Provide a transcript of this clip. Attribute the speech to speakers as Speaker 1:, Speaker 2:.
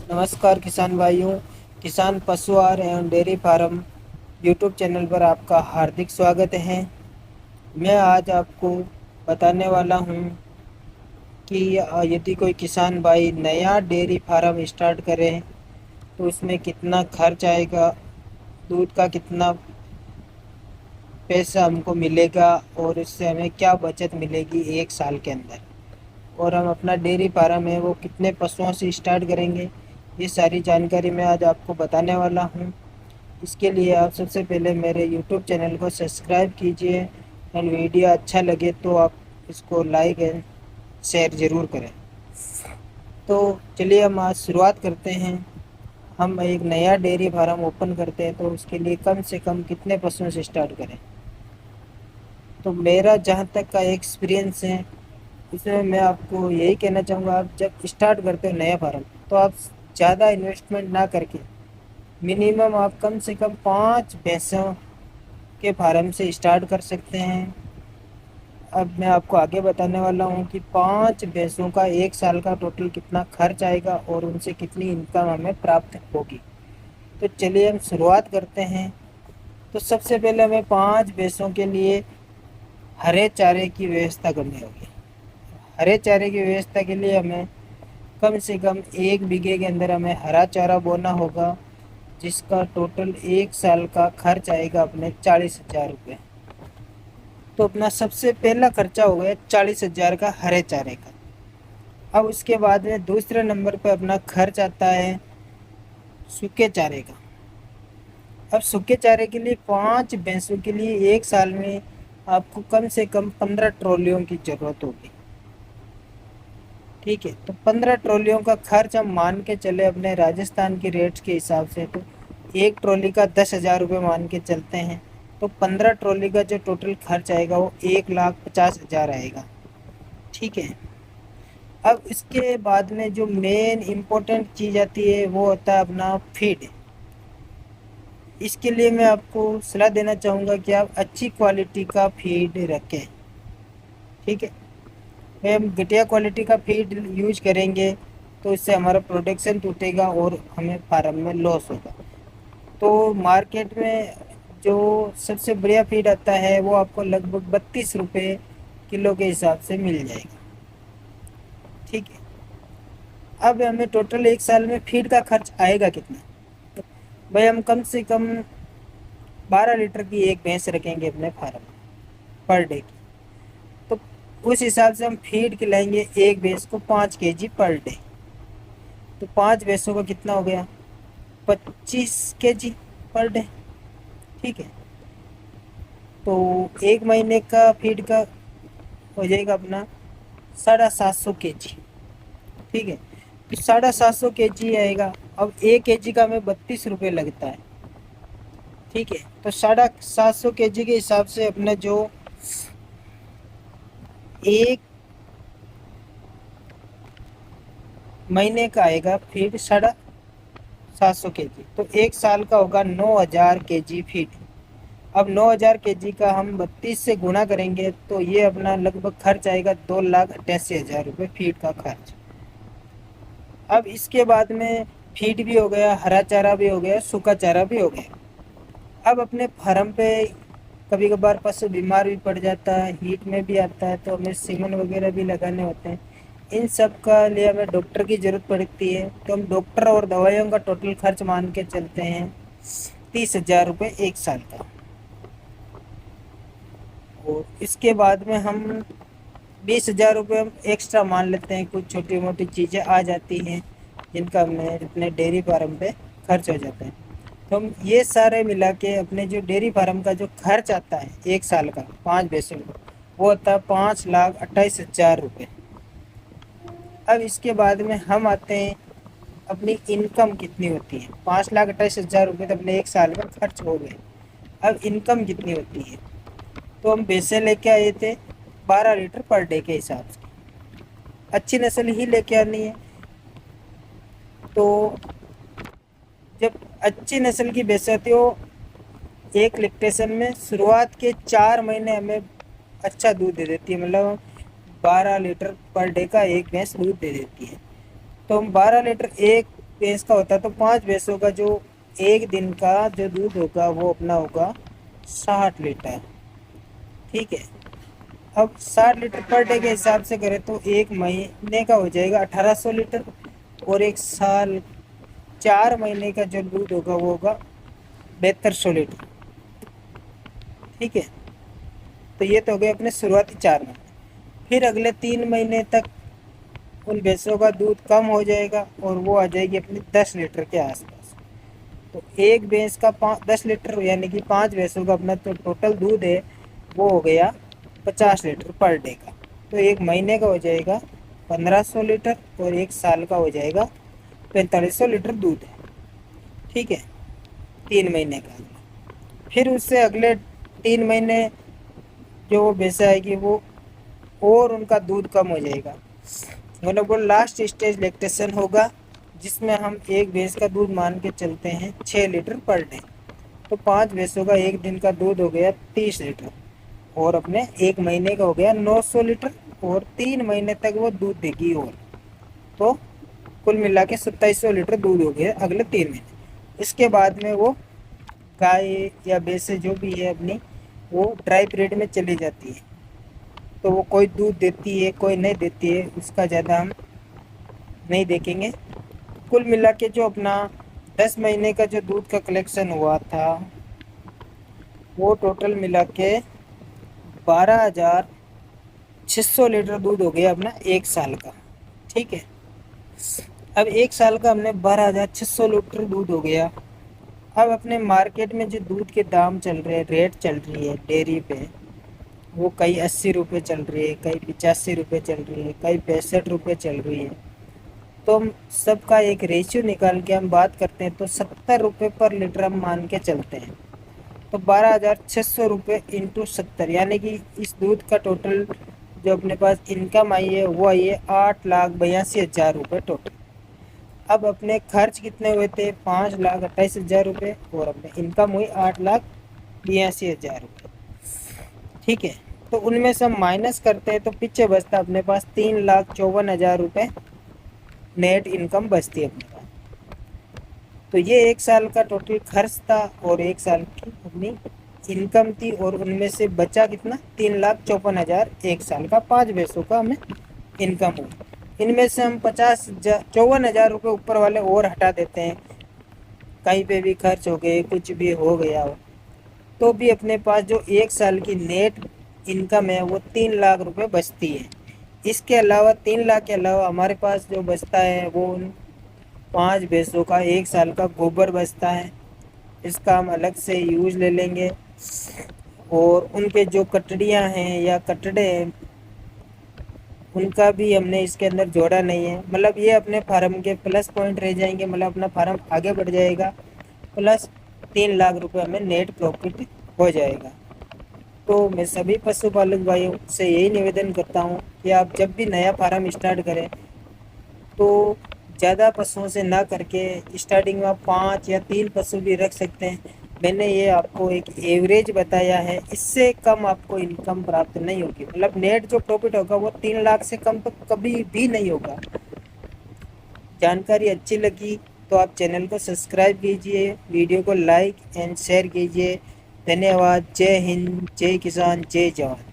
Speaker 1: नमस्कार किसान भाइयों। किसान पशु आहार एवं डेयरी फार्म यूट्यूब चैनल पर आपका हार्दिक स्वागत है। मैं आज आपको बताने वाला हूं कि यदि कोई किसान भाई नया डेयरी फार्म स्टार्ट करे तो उसमें कितना खर्च आएगा, दूध का कितना पैसा हमको मिलेगा और इससे हमें क्या बचत मिलेगी एक साल के अंदर, और हम अपना डेयरी फार्म है वो कितने पशुओं से स्टार्ट करेंगे, ये सारी जानकारी मैं आज आपको बताने वाला हूँ। इसके लिए आप सबसे पहले मेरे YouTube चैनल को सब्सक्राइब कीजिए और वीडियो अच्छा लगे तो आप इसको लाइक एंड शेयर ज़रूर करें। तो चलिए हम आज शुरुआत करते हैं। हम एक नया डेयरी फार्म ओपन करते हैं तो उसके लिए कम से कम कितने पशुओं से स्टार्ट करें। तो मेरा जहाँ तक का एक्सपीरियंस है इसमें मैं आपको यही कहना चाहूँगा, आप जब स्टार्ट करते हो नया फार्म तो आप ज़्यादा इन्वेस्टमेंट ना करके मिनिमम आप कम से कम 5 भैंसों के फार्म से स्टार्ट कर सकते हैं। अब मैं आपको आगे बताने वाला हूँ कि 5 भैंसों का एक साल का टोटल कितना खर्च आएगा और उनसे कितनी इनकम हमें प्राप्त होगी। तो चलिए हम शुरुआत करते हैं। तो सबसे पहले हमें 5 भैंसों के लिए हरे चारे की व्यवस्था करनी होगी। हरे चारे की व्यवस्था के लिए हमें कम से कम 1 बीघे के अंदर हमें हरा चारा बोना होगा, जिसका टोटल एक साल का खर्च आएगा अपने 40,000 रुपये। तो अपना सबसे पहला खर्चा हो गया 40,000 का हरे चारे का। अब उसके बाद में दूसरे नंबर पर अपना खर्च आता है सूखे चारे का। अब सूखे चारे के लिए 5 भैंसों के लिए एक साल में आपको कम से कम 15 ट्रॉलियों की ज़रूरत होगी। ठीक है, तो 15 ट्रॉलियों का खर्च हम मान के चले अपने राजस्थान के रेट्स के हिसाब से, तो एक ट्रॉली का 10,000 रुपये मान के चलते हैं। तो 15 ट्रॉली का जो टोटल खर्च आएगा वो 1,50,000 आएगा। ठीक है, अब इसके बाद में जो मेन इम्पोर्टेंट चीज़ आती है वो होता है अपना फीड। इसके लिए मैं आपको सलाह देना चाहूँगा कि आप अच्छी क्वालिटी का फीड रखें। ठीक है, हम घटिया क्वालिटी का फीड यूज करेंगे तो इससे हमारा प्रोडक्शन टूटेगा और हमें फार्म में लॉस होगा। तो मार्केट में जो सबसे बढ़िया फीड आता है वो आपको लगभग 32 रुपये किलो के हिसाब से मिल जाएगा। ठीक है, अब हमें टोटल एक साल में फीड का खर्च आएगा कितना। तो भाई हम कम से कम 12 लीटर की एक भैंस रखेंगे अपने फार्म में पर डे की, तो उस हिसाब से हम फीड खिलाएंगे एक भैंस को 5 kg पर डे। तो 5 भैंसों का कितना हो गया, 25 kg पर डे। ठीक है, तो एक महीने का फीड का हो जाएगा अपना 750 kg। ठीक है, तो 750 kg आएगा। अब 1 kg का हमें 32 रुपये लगता है। ठीक है, तो 750 kg के हिसाब से अपना जो एक महीने का आएगा फीड 750 kg, तो एक साल का होगा 9,000 kg फीड। अब 9,000 kg का हम 32 से गुणा करेंगे तो ये अपना लगभग खर्च आएगा 2,88,000 रुपये फीड का खर्च। अब इसके बाद में फीड भी हो गया, हरा चारा भी हो गया, सूखा चारा भी हो गया। अब अपने फार्म पे कभी कभार पशु बीमार भी पड़ जाता है, हीट में भी आता है, तो हमें सीमन वगैरह भी लगाने होते हैं। इन सब का लिए हमें डॉक्टर की ज़रूरत पड़ती है, तो हम डॉक्टर और दवाइयों का टोटल खर्च मान के चलते हैं 30,000 रुपये एक साल का। और इसके बाद में हम 20,000 रुपये हम एक्स्ट्रा मान लेते हैं, कुछ छोटी मोटी चीज़ें आ जाती हैं जिनका हमें अपने डेयरी फार्म पे खर्च हो जाता है। तो हम ये सारे मिला के अपने जो डेयरी फार्म का जो खर्च आता है एक साल का 5 भैंसों का, वो होता है 5,28,000 रुपये। अब इसके बाद में हम आते हैं अपनी इनकम कितनी होती है। 5,28,000 रुपये तो अपने एक साल में खर्च हो गए। अब इनकम कितनी होती है, तो हम भैंसे लेके आए थे 12 लीटर पर डे के हिसाब से। अच्छी नस्ल ही लेके आनी है, तो जब अच्छी नस्ल की भैंस होती है वो एक लैक्टेशन में शुरुआत के 4 महीने हमें अच्छा दूध दे देती है, मतलब 12 लीटर पर डे का एक भैंस दूध दे देती है। तो हम 12 लीटर एक भैंस का होता है, तो 5 भैंसों का जो एक दिन का जो दूध होगा वो अपना होगा 60 लीटर। ठीक है, अब 60 लीटर पर डे के हिसाब से करें तो एक महीने का हो जाएगा 1800 लीटर, और एक साल 4 महीने का जो दूध होगा वो होगा 7200 लीटर। ठीक है, तो ये तो हो गए अपने शुरुआती 4 महीने। फिर अगले 3 महीने तक उन भैंसों का दूध कम हो जाएगा और वो आ जाएगी अपनी 10 लीटर के आसपास। तो एक भैंस का 10 लीटर, यानी कि 5 भैंसों का अपना तो टोटल दूध है वो हो गया 50 लीटर पर डे का। तो एक महीने का हो जाएगा 1500 लीटर, और एक साल का हो जाएगा 4500 लीटर दूध है। ठीक है, 3 महीने का। फिर उससे अगले 3 महीने जो वो भैंसा आएगी वो और उनका दूध कम हो जाएगा, मतलब वो लास्ट स्टेज लैक्टेशन होगा, जिसमें हम एक भैंस का दूध मान के चलते हैं 6 लीटर पर डे। तो 5 भैंसों का एक दिन का दूध हो गया 30 लीटर, और अपने एक महीने का हो गया 900 लीटर, और 3 महीने तक वो दूध देगी। और तो कुल मिला के 2700 लीटर दूध हो गया अगले 3 महीने। इसके बाद में वो गाय या भैंसे जो भी है अपनी, वो ड्राई पीरियड में चली जाती है। तो वो कोई दूध देती है कोई नहीं देती है, उसका ज़्यादा हम नहीं देखेंगे। कुल मिला के जो अपना 10 महीने का जो दूध का कलेक्शन हुआ था वो टोटल मिला के 12,600 लीटर दूध हो गया अपना एक साल का। ठीक है, अब एक साल का हमने 12,600 लीटर दूध हो गया। अब अपने मार्केट में जो दूध के दाम चल रहे हैं, रेट चल रही है डेयरी पे, वो कई 80 रुपये चल रही है, कई 85 रुपये चल रही है, कई 65 रुपये चल रही है। तो हम सबका एक रेशियो निकाल के हम बात करते हैं तो 70 रुपये पर लीटर हम मान के चलते हैं। तो 12,600 रुपये इंटू 70, यानी कि इस दूध का टोटल जो अपने पास इनकम आई है वो आई है 8,82,000 रुपये टोटल। अब अपने खर्च कितने हुए थे 5,28,000 रुपये, और अपने इनकम हुई 8,82,000 रुपये। ठीक है, तो उनमें से हम माइनस करते हैं तो पीछे बचता अपने पास 3,54,000 रुपये नेट इनकम बचती है अपने पास। तो ये एक साल का टोटल खर्च था और एक साल की अपनी इनकम थी, और उनमें से बचा कितना 3,54,000 एक साल का 5 भैंसों का हमें इनकम हुआ। इनमें से हम 54,000 रुपये ऊपर वाले और हटा देते हैं, कहीं पे भी खर्च हो गए कुछ भी हो गया हो, तो भी अपने पास जो एक साल की नेट इनकम है वो 3 लाख रुपए बचती है। इसके अलावा 3 लाख के अलावा हमारे पास जो बचता है वो उन 5 भैंसों का एक साल का गोबर बचता है, इसका हम अलग से यूज ले लेंगे। और उनके जो कटड़ियाँ हैं या कटड़े हैं उनका भी हमने इसके अंदर जोड़ा नहीं है, मतलब ये अपने फार्म के प्लस पॉइंट रह जाएंगे, मतलब अपना फार्म आगे बढ़ जाएगा, प्लस 3 लाख रुपए हमें नेट प्रॉफिट हो जाएगा। तो मैं सभी पशुपालक भाइयों से यही निवेदन करता हूँ कि आप जब भी नया फार्म स्टार्ट करें तो ज़्यादा पशुओं से ना करके स्टार्टिंग में आप 5 या 3 पशु भी रख सकते हैं। मैंने ये आपको एक एवरेज बताया है, इससे कम आपको इनकम प्राप्त नहीं होगी, मतलब नेट जो प्रॉफिट होगा वो 3 लाख से कम तो कभी भी नहीं होगा। जानकारी अच्छी लगी तो आप चैनल को सब्सक्राइब कीजिए, वीडियो को लाइक एंड शेयर कीजिए। धन्यवाद। जय हिंद, जय किसान, जय जवान।